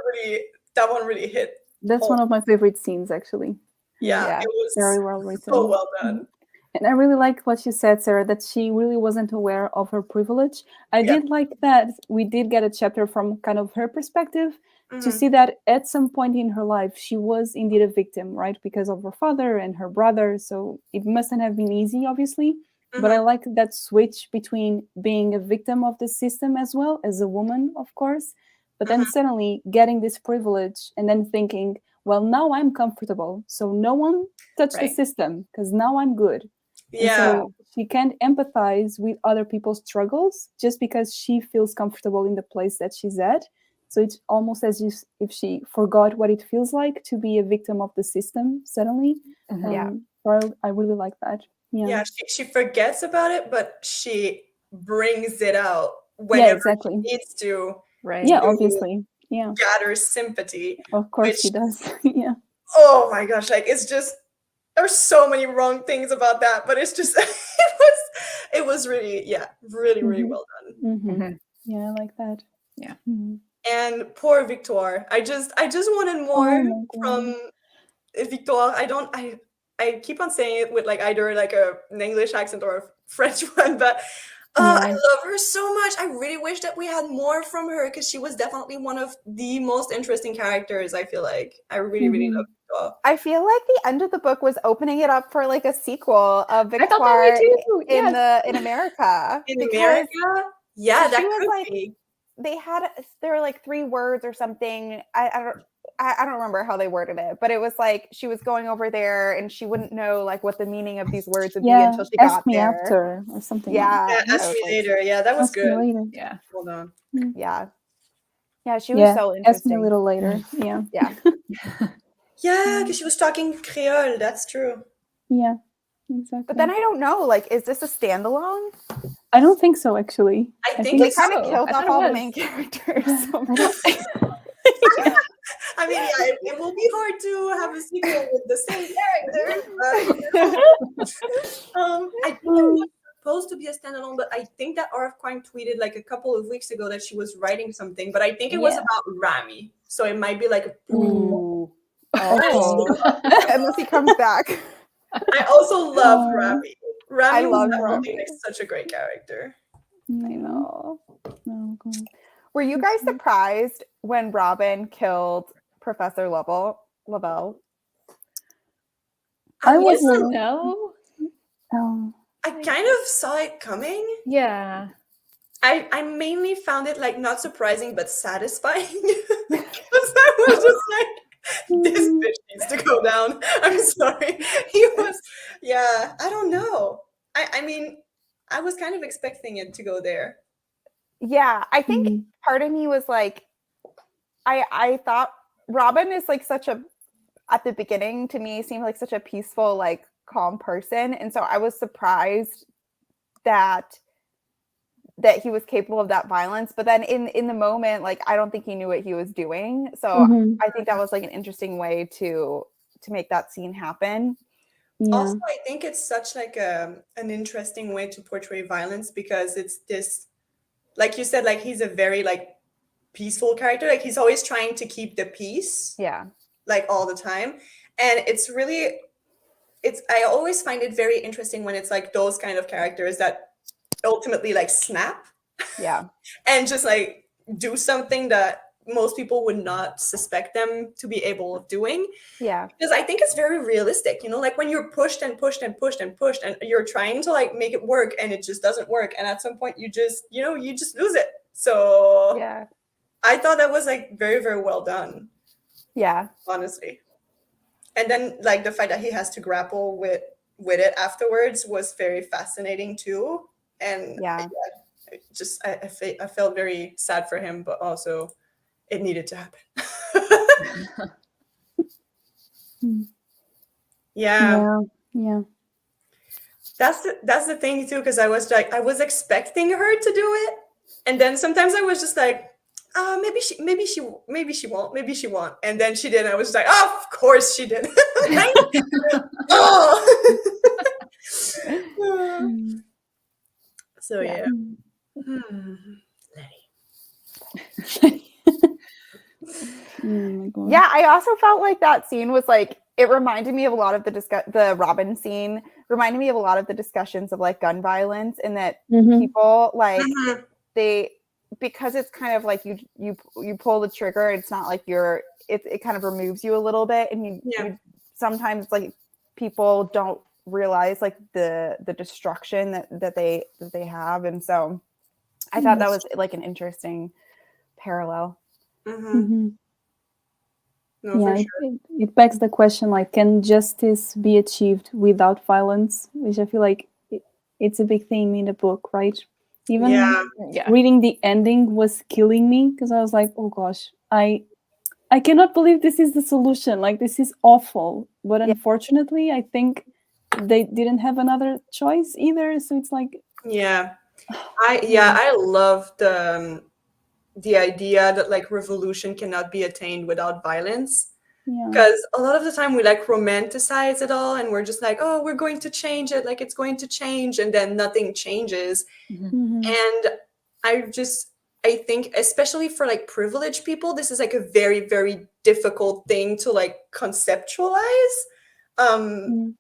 really hit. That's one of my favorite scenes, actually. Yeah, it was very well written. so well done. And I really liked what you said, Sarah, that she really wasn't aware of her privilege. I did like that we did get a chapter from kind of her perspective to see that at some point in her life, she was indeed a victim, right? Because of her father and her brother. So it mustn't have been easy, obviously. But I like that switch between being a victim of the system as well as a woman, of course. But then suddenly getting this privilege and then thinking, well, now I'm comfortable. So no one touch the system because now I'm good. And so she can't empathize with other people's struggles just because she feels comfortable in the place that she's at. So it's almost as if she forgot what it feels like to be a victim of the system suddenly. I really like that. Yeah, she forgets about it, but she brings it out whenever she needs to. Right. Yeah, obviously. Yeah. Gather sympathy. Of course she does. Yeah. Oh my gosh, like it's just there's so many wrong things about that, but it's just it was really really well done. Yeah, I like that. Yeah. And poor Victoire. I just wanted more from Victoire. I keep on saying it with like either like an English accent or a French one, but I love her so much. I really wish that we had more from her because she was definitely one of the most interesting characters. I feel like I really really love Victoire. I feel like the end of the book was opening it up for like a sequel of Victoire in America. In America, yeah, that was could like, be. There were like 3 words or something. I don't remember how they worded it, but it was like she was going over there and she wouldn't know like what the meaning of these words would be until she got there. After or something. Ask me later. Yeah, that was good. Yeah. Hold on. Yeah, she was so interesting. Ask me a little later. Yeah. Yeah, because she was talking Creole. That's true. Yeah, exactly. But then I don't know. Like, is this a standalone? I don't think so. Actually, I think they kind of killed off all the main characters. I mean, it will be hard to have a sequel with the same character. I think it was supposed to be a standalone, but I think that R.F. Kuang tweeted like a couple of weeks ago that she was writing something, but I think it was about Rami. So it might be like unless he comes back. I also love Rami. Rami love was Rami. like such a great character. I know. Oh, God. Were you guys surprised when Robin killed Professor Lavelle? I Yes wasn't. and no. Oh. I kind of saw it coming. Yeah. I mainly found it like not surprising but satisfying because I was just like, this bitch needs to go down. I'm sorry. He was, yeah, I don't know. I mean, I was kind of expecting it to go there. Yeah, I think Mhm. part of me was like, I thought Robin is like such a, at the beginning to me seemed like such a peaceful, like calm person, and so I was surprised that he was capable of that violence. But then in the moment, like I don't think he knew what he was doing. So Mhm. I think that was like an interesting way to make that scene happen. Yeah. Also, I think it's such like an interesting way to portray violence because it's this, like you said, like he's a very like peaceful character. Like he's always trying to keep the peace, Yeah. like all the time. And it's really, I always find it very interesting when it's like those kind of characters that ultimately like snap Yeah. and just like do something that most people would not suspect them to be able of doing. Yeah. Because I think it's very realistic, you know, like when you're pushed and pushed and pushed and pushed and you're trying to like make it work and it just doesn't work. And at some point you just, you know, you just lose it. So Yeah. I thought that was like very, very well done, Yeah. honestly. And then like the fact that he has to grapple with it afterwards was very fascinating too. And Yeah. just I felt very sad for him, but also it needed to happen. Mm. Yeah. Yeah. Yeah. That's the thing too, because I was like I was expecting her to do it, and then sometimes I was just like, maybe she won't, and then she did. And I was like, oh, of course she did. Like, oh. Mm. So Yeah. yeah. Mm. Letty. Oh my God. Yeah, I also felt like that scene was like, it reminded me of a lot of the Robin scene reminded me of a lot of the discussions of like gun violence, and that Mhm. people like Mhm. they, because it's kind of like you pull the trigger, it's not like it kind of removes you a little bit, and Yeah. you sometimes like people don't realize like the destruction that they have, and so I thought that was like an interesting parallel. Mhm. Mhm. No, Yeah, for sure. it begs the question, like, can justice be achieved without violence? Which I feel like it's a big theme in the book, right? Even Yeah. Yeah. reading the ending was killing me because I was like, oh gosh, I cannot believe this is the solution. Like, this is awful. But Yeah. unfortunately, I think they didn't have another choice either. So it's like, Yeah. I love the idea that like revolution cannot be attained without violence. yeah. Because a lot of the time we like romanticize it all and we're just like, oh, we're going to change it, like it's going to change, and then nothing changes. Mhm. Mhm. And I think especially for like privileged people, this is like a very, very difficult thing to like conceptualize. Mm.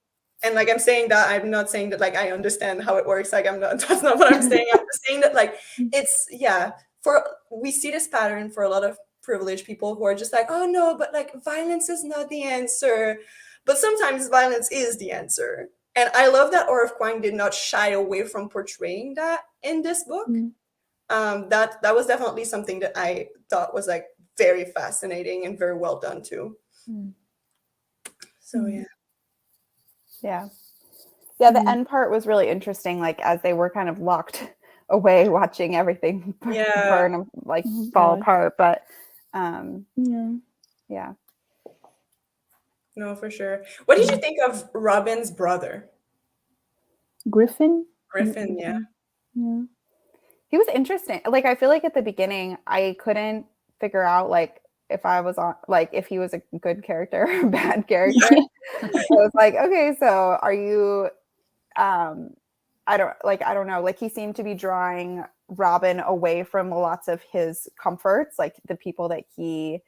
And like I'm saying that, I'm not saying that like I understand how it works. Like I'm not, that's not what I'm saying. I'm just saying that like it's, yeah, for we see this pattern for a lot of privileged people who are just like, oh no, but like violence is not the answer. But sometimes violence is the answer. And I love that Orif Kwang did not shy away from portraying that in this book. Mm. That was definitely something that I thought was like very fascinating and very well done too. Mm. So Mm. yeah. Yeah. Yeah, the Mm. end part was really interesting, like as they were kind of locked away watching everything Yeah. burn and like Oh, fall God. apart. But Yeah. yeah. No, for sure. What did you think of Robin's brother, Griffin? Griffin? Yeah. Yeah. He was interesting. Like I feel like at the beginning I couldn't figure out like if I was on like if he was a good character or a bad character. I was like, okay, so are you I don't know. Like he seemed to be drawing Robin away from lots of his comforts, like the people that he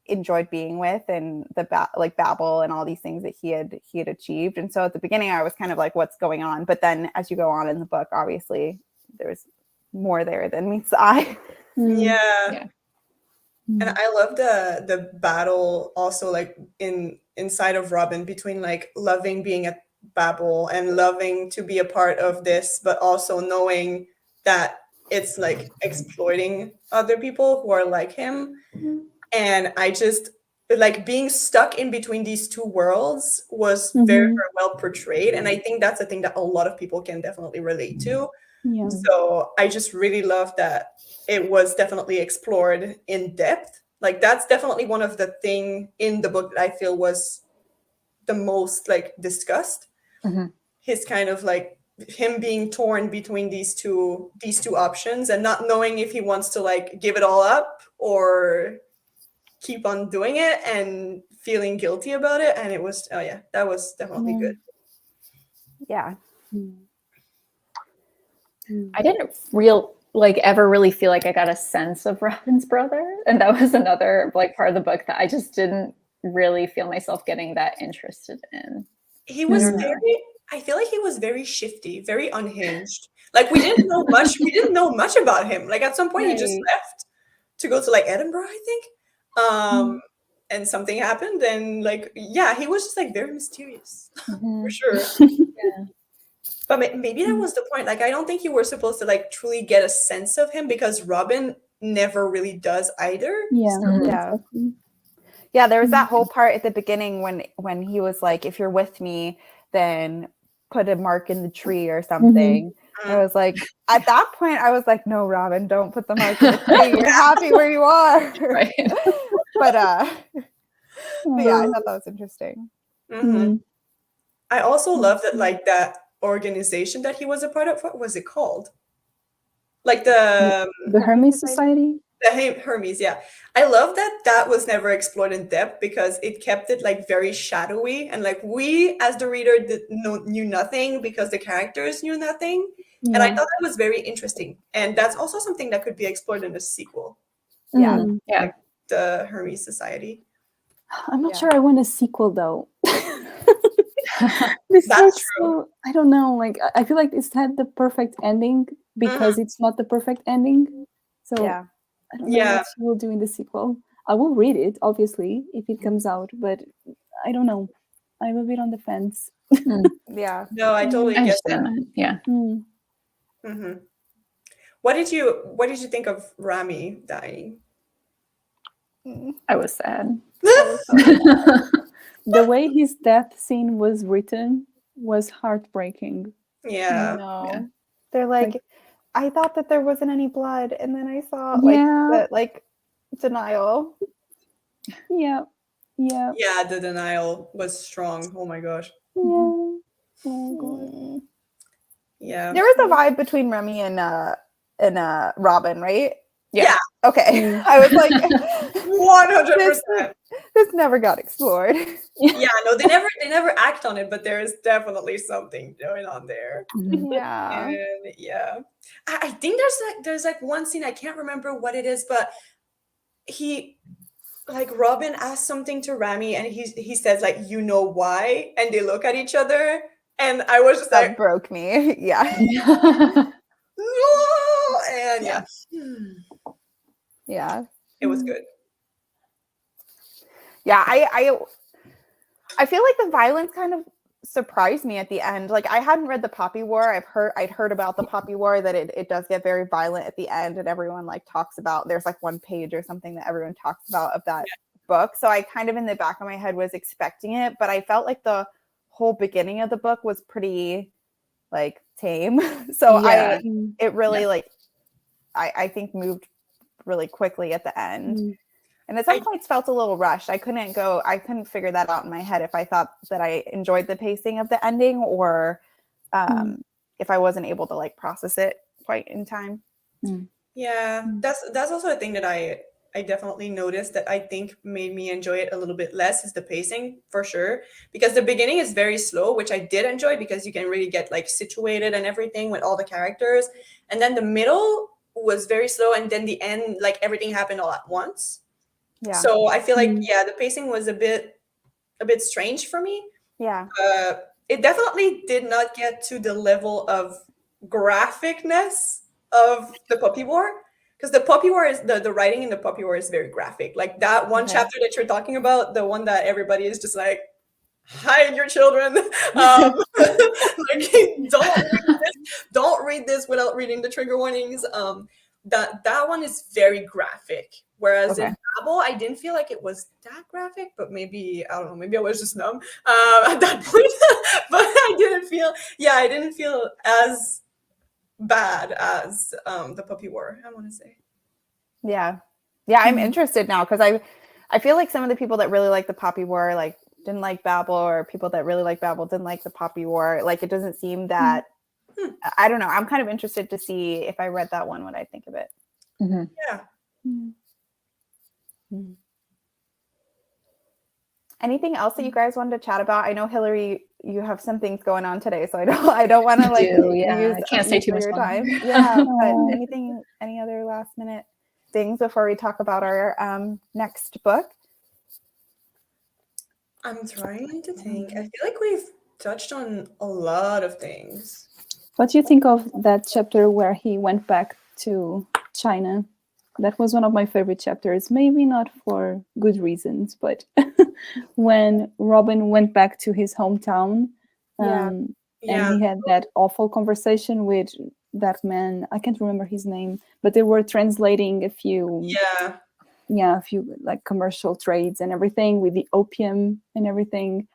enjoyed being with, and like Babel and all these things that he had achieved. And so at the beginning I was kind of like, what's going on? But then as you go on in the book, obviously there's more there than meets the eye. Mm. Yeah. Yeah. Mm. And I love the battle also like inside of Robin between like loving being at Babel and loving to be a part of this, but also knowing that it's like exploiting other people who are like him. And I just like being stuck in between these two worlds was very, very well portrayed. And I think that's a thing that a lot of people can definitely relate to. Yeah. So I just really love that it was definitely explored in depth. Like that's definitely one of the thing in the book that I feel was the most like discussed. His kind of like him being torn between these two options and not knowing if he wants to like give it all up or keep on doing it and feeling guilty about it. And it was that was definitely good. Yeah. I didn't ever really feel like I got a sense of Robin's brother, and that was another like part of the book that I just didn't really feel myself getting that interested in. He was I feel like he was very shifty, very unhinged. Like we didn't know much. We didn't know much about him. Like at some point he just left to go to like Edinburgh, I think. And something happened, and like he was just like very mysterious for sure. But maybe that was the point. Like I don't think you were supposed to like truly get a sense of him because Robin never really does either. Yeah, there was that whole part at the beginning when he was like, if you're with me, then put a mark in the tree or something. I was like, at that point, I was like, no, Robin, don't put the mark in the tree. You're happy where you are. Right. But yeah, I thought that was interesting. I also love that like that organization that he was a part of. What was it called? Like the Hermes Society? The Hermes, yeah. I love that was never explored in depth because it kept it like very shadowy and like we as the reader knew nothing because the characters knew nothing. And I thought that was very interesting. And that's also something that could be explored in a sequel. Like the Hermes Society. I'm not sure I want a sequel though. That's true. I don't know. Like I feel like it's had the perfect ending because it's not the perfect ending. So I don't know what she will do in the sequel. I will read it, obviously, if it comes out, but I don't know. I'm a bit on the fence. Yeah. No, I totally get that. Yeah. What did you think of Rami dying? I was sad. The way his death scene was written was heartbreaking. Yeah. No. They're like, I thought that there wasn't any blood, and then I saw like denial. Yeah. Yeah, the denial was strong. Oh my gosh. Yeah. Oh god. Yeah. There was a vibe between Remy and Robin, right? Yeah. Okay. I was like 100%. This never got explored. Yeah, no, they never act on it, but there is definitely something going on there. Yeah. And I think there's like one scene, I can't remember what it is, but Robin asks something to Rami and he says like, you know why? And they look at each other and I was just that like, broke me. Yeah. no! And yeah. It was good. Yeah, I feel like the violence kind of surprised me at the end. Like I hadn't read the Poppy War. I'd heard about the Poppy War, that it does get very violent at the end, and everyone like talks about, there's like one page or something that everyone talks about of that book. So I kind of in the back of my head was expecting it, but I felt like the whole beginning of the book was pretty like tame. So it really like I think moved really quickly at the end. And at some points felt a little rushed. I couldn't figure that out in my head if I thought that I enjoyed the pacing of the ending or if I wasn't able to like process it quite in time. Yeah, that's also a thing that I definitely noticed that I think made me enjoy it a little bit less is the pacing for sure. Because the beginning is very slow, which I did enjoy because you can really get like situated and everything with all the characters. And then the middle was very slow, and then the end, like everything happened all at once. Yeah. So I feel like the pacing was a bit strange for me. Yeah. It definitely did not get to the level of graphicness of the Puppy War, because the Puppy War is the writing in the Puppy War is very graphic. Like that one chapter that you're talking about, the one that everybody is just like, hide your children. Like, don't read this without reading the trigger warnings. That one is very graphic. Whereas in Babel, I didn't feel like it was that graphic, but maybe, I don't know, maybe I was just numb at that point. But I didn't feel as bad as the puppy war, I want to say. Yeah. I'm interested now because I feel like some of the people that really like the Poppy War like didn't like Babel, or people that really like Babel didn't like the Poppy War. Like it doesn't seem that I don't know. I'm kind of interested to see if I read that one, what I think of it. Yeah. Anything else that you guys wanted to chat about? I know Hillary, you have some things going on today, so I don't want to like use I can't say too much your more. time. Yeah, but any other last minute things before we talk about our next book? I'm trying to think. I feel like we've touched on a lot of things. What do you think of that chapter where he went back to China? That was one of my favorite chapters, maybe not for good reasons, but when Robin went back to his hometown and he had that awful conversation with that man. I can't remember his name, but they were translating a few like commercial trades and everything with the opium and everything.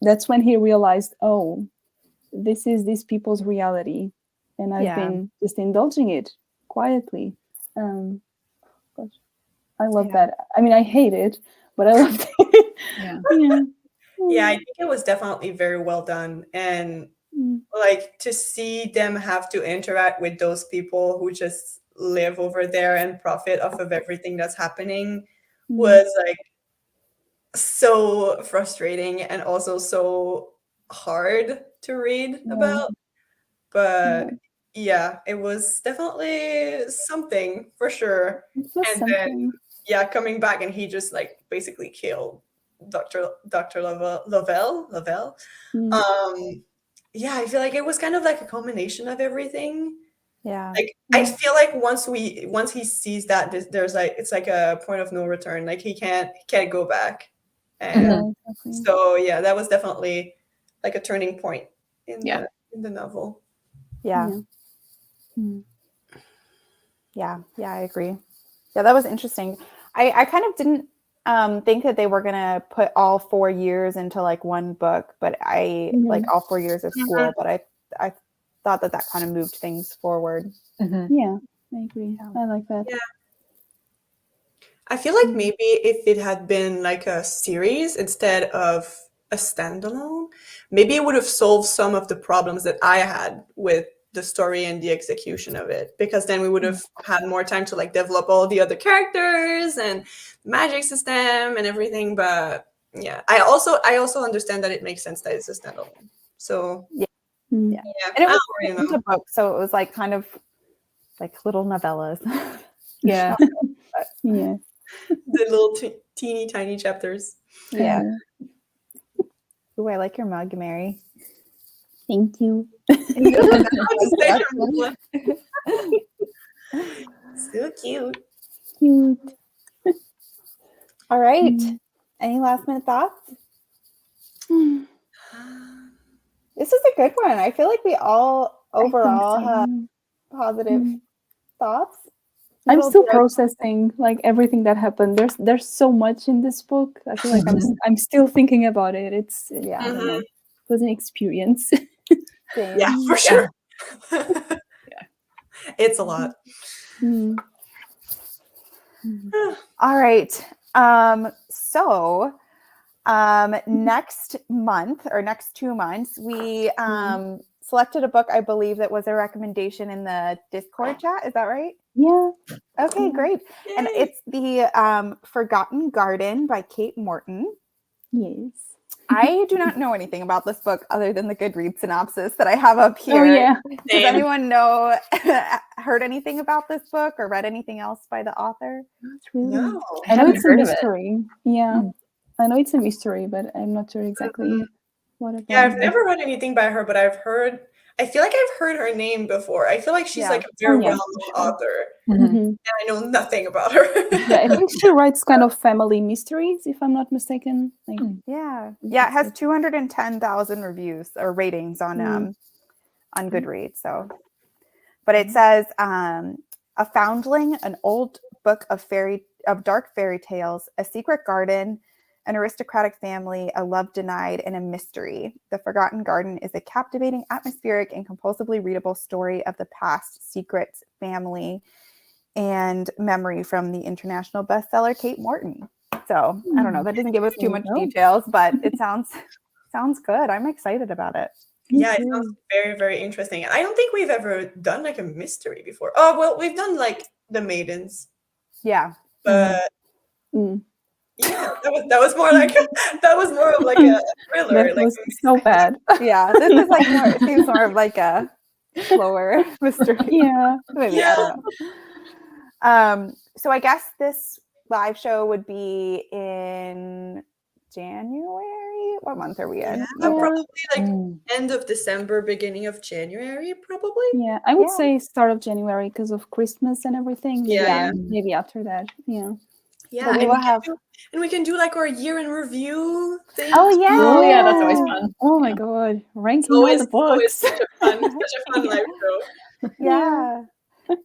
That's when he realized, oh, this is these people's reality, and I've been just indulging it quietly. Gosh, I love that. I mean, I hate it, but I love it. I think it was definitely very well done, and like to see them have to interact with those people who just live over there and profit off of everything that's happening was like so frustrating and also so hard to read about. But it was definitely something for sure. Then coming back, and he just like basically killed Dr. Lavelle. I feel like it was kind of like a combination of everything. Like I feel like once he sees that there's like, it's like a point of no return. Like he can't go back. And so that was definitely like a turning point in the novel. I agree. That was interesting. I kind of didn't think that they were gonna put all 4 years into like one book, but I like all 4 years of school, but I thought that kind of moved things forward. I agree. I like that. I feel like maybe if it had been like a series instead of a standalone, maybe it would have solved some of the problems that I had with the story and the execution of it, because then we would have had more time to like develop all the other characters and magic system and everything. But I also understand that it makes sense that it's a standalone. So and it was a book, so it was like kind of like little novellas. The little teeny tiny chapters. Ooh, I like your mug, Mary. Thank you. So cute. All right. Any last minute thoughts? This is a good one. I feel like we all overall have positive thoughts. I'm still processing like everything that happened. There's so much in this book. I feel like I'm still thinking about it. It's I don't know. It was an experience. Yeah, for sure. It's a lot. All right. So next month or next 2 months, we selected a book, I believe, that was a recommendation in the Discord chat. Is that right? Yeah. Okay, great. Yay. And it's the Forgotten Garden by Kate Morton. Yes. I do not know anything about this book other than the Goodreads synopsis that I have up here. Oh, yeah. Does anyone heard anything about this book or read anything else by the author? Not really. No. I know it's a mystery. Yeah. I know it's a mystery, but I'm not sure exactly what about it. I've never read anything by her, but I've heard I feel like I've heard her name before. I feel like she's Yeah. like a very yeah, well-known for sure. author, Mhm. Mhm. and I know nothing about her. Yeah, I think she writes kind of family mysteries, if I'm not mistaken. Like, Mm. Yeah. think Yeah, it it's has like- 210,000 reviews or ratings on Mm. on Goodreads. So, but it says a foundling, an old book of dark fairy tales, a secret garden, an aristocratic family, a love denied, and a mystery. The Forgotten Garden is a captivating, atmospheric, and compulsively readable story of the past, secrets, family, and memory from the international bestseller Kate Morton. So I don't know. That doesn't give us too There you much go. details, but it sounds good. I'm excited about it. Me Yeah, it too. sounds very, very interesting. I don't think we've ever done like a mystery before. Oh, well, we've done like The Maidens, Yeah. but Mm. yeah, that was more like that was more of like a thriller. That Like was so bad. Yeah. This is like more, it seems more of like a slower mystery. Yeah. Maybe. I don't know. So I guess this live show would be in January. What month are we in? yeah, Yeah. probably like Mm. end of December, beginning of January, probably. Yeah, I would Yeah. say start of January because of Christmas and everything. Maybe, Yeah. maybe after that. Yeah. Yeah, we and will we have- can do like our year in review thing. Oh yeah. Oh, yeah, that's always fun. Oh my Yeah. God, ranking Always, all the always books. such a fun live show. Yeah.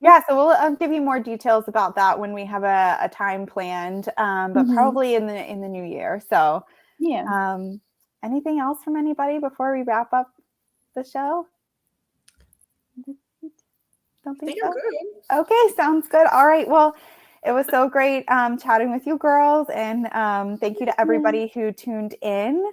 Yeah, so we'll give you more details about that when we have a time planned, but Mhm. probably in the new year. So, Yeah. anything else from anybody before we wrap up the show? Don't I think think I'm so. good. Okay, sounds good. All right. Well, it was so great chatting with you girls, and thank you to everybody who tuned in.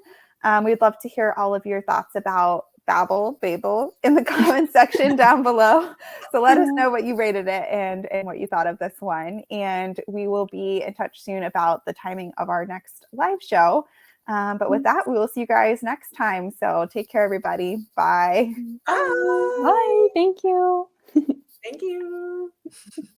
We'd love to hear all of your thoughts about Babel in the comment section down below. So let us know what you rated it and what you thought of this one. And we will be in touch soon about the timing of our next live show. But with that, we will see you guys next time. So take care, everybody. Bye. Bye. Bye. Thank you. Thank you.